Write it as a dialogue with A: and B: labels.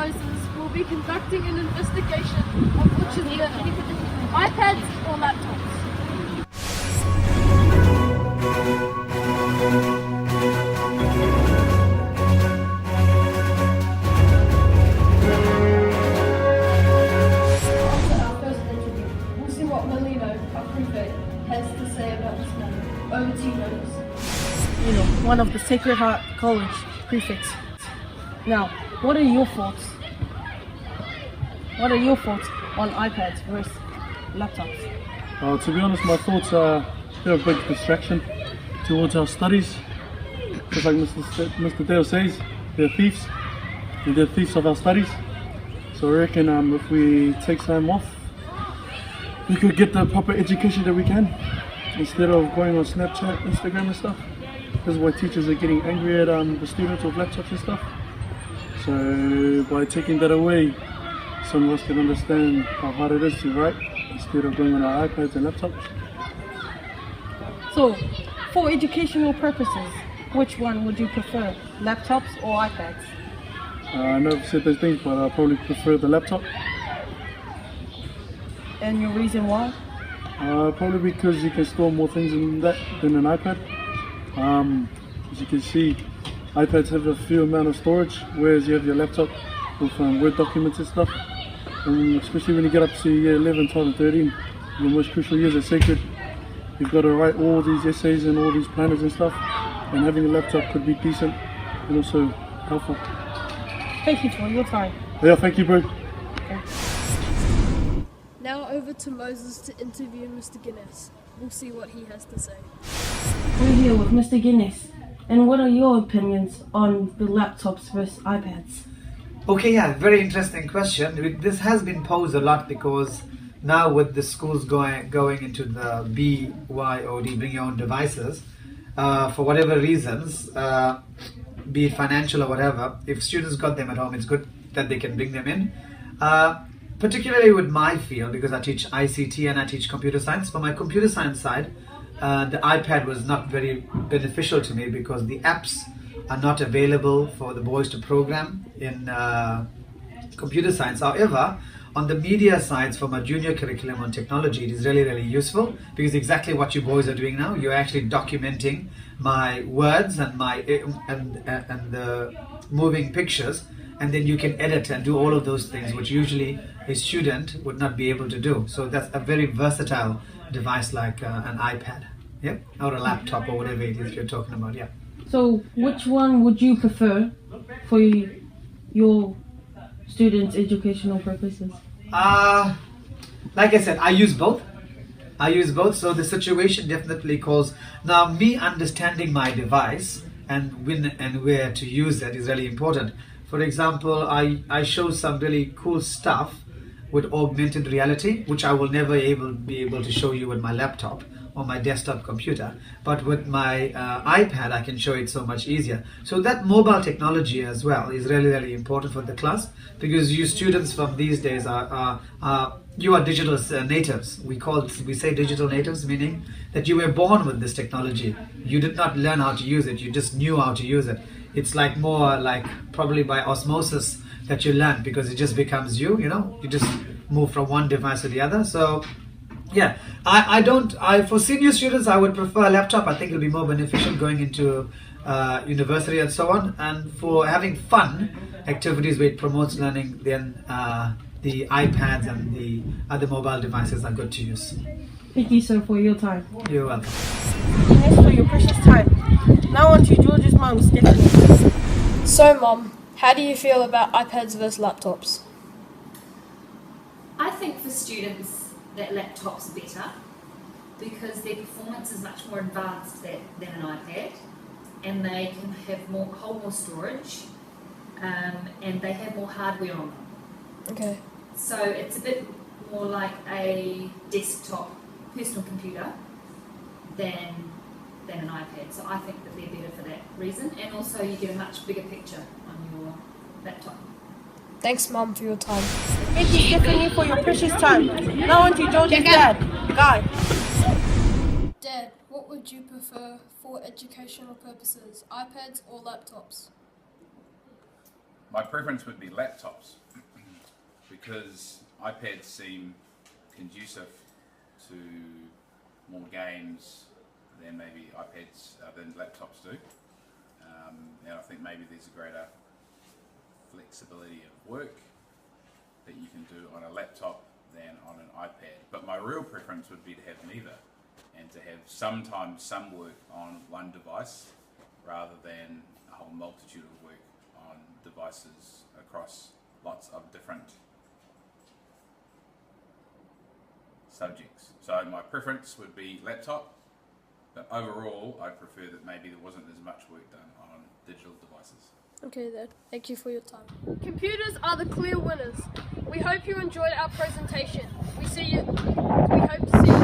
A: Moses will be conducting an investigation of which is the iPads or laptops. After our first interview, we'll see what Melino, our prefect, has to say about this matter. Over to you, Moses.
B: One of the Sacred Heart College prefects. Now, what are your thoughts? What are your thoughts on iPads versus laptops?
C: To be honest, my thoughts are they're a big distraction towards our studies. Just like Mr. Dale says, they're thieves. They're thieves of our studies. So I reckon if we take time off, we could get the proper education that we can instead of going on Snapchat, Instagram and stuff. This is why teachers are getting angry at the students with laptops and stuff. So by taking that away, some of us can understand how hard it is to write instead of going on our iPads and laptops.
B: So, for educational purposes, which one would you prefer, laptops or iPads?
C: I know I've said those things, but I probably prefer the laptop.
B: And your reason why?
C: Probably because you can store more things in that than an iPad. As you can see, iPads have a few amount of storage, whereas you have your laptop with Word documents and stuff. And especially when you get up to year 11, 12 and 13, the most crucial years are sacred. You've got to write all these essays and all these planners and stuff, and having a laptop could be decent and also helpful.
B: Thank you for your time.
C: Yeah, thank you, bro.
B: Okay.
A: Now over to Moses to interview Mr. Guinness. We'll see what he has to say.
B: We're here with Mr. Guinness. And what are your opinions on the laptops versus iPads?
D: Okay, yeah, very interesting question. This has been posed a lot because now with the schools going into the BYOD, bring your own devices, for whatever reasons, be it financial or whatever, if students got them at home, it's good that they can bring them in. Particularly with my field, because I teach ICT and I teach computer science. For my computer science side, the iPad was not very beneficial to me because the apps are not available for the boys to program in computer science. However, on the media science for my junior curriculum on technology, it is really, really useful because exactly what you boys are doing now, you're actually documenting my words and the moving pictures, and then you can edit and do all of those things which usually a student would not be able to do. So that's a very versatile device like an iPad, yeah, or a laptop or whatever it is you're talking about, yeah.
B: So, which one would you prefer for your students' educational purposes?
D: Like I said, I use both. So the situation definitely calls. Now, me understanding my device and when and where to use it is really important. For example, I show some really cool stuff with augmented reality, which I will never be able to show you with my laptop or my desktop computer, but with my iPad I can show it so much easier. So that mobile technology as well is really, really important for the class, because you students from these days you are digital natives. We say digital natives, meaning that you were born with this technology. You did not learn how to use it, you just knew how to use it. It's like more like probably by osmosis that you learn, because it just becomes you just move from one device to the other. So yeah, for senior students I would prefer a laptop. I think it'll be more beneficial going into university and so on, and for having fun activities where it promotes learning, then the iPads and the other mobile devices are good to use.
B: Thank you, sir, for your time.
D: You're welcome.
B: Thanks for your precious time. Now on to George's mom, Stephanie.
A: So, Mom, how do you feel about iPads versus laptops?
E: I think for students that laptop's better because their performance is much more advanced than an iPad, and they can hold more storage, and they have more hardware on them.
A: Okay.
E: So it's a bit more like a desktop personal computer than an iPad. So I think that they're better for that reason, and also you get a much bigger picture on your laptop.
A: Thanks, Mum, for your time.
B: Thank you, Stephanie, for your precious time. Now on to George's dad, Guy.
A: Dad, what would you prefer for educational purposes, iPads or laptops?
F: My preference would be laptops because iPads seem conducive to more games than maybe than laptops do. And I think maybe there's a greater flexibility of work that you can do on a laptop than on an iPad. But my real preference would be to have neither, and to have sometimes some work on one device rather than a whole multitude of work on devices across lots of different subjects. So my preference would be laptop, but overall I'd prefer that maybe there wasn't as much work done on digital devices.
G: Okay then, thank you for your time.
H: Computers are the clear winners. We hope you enjoyed our presentation. We hope to see you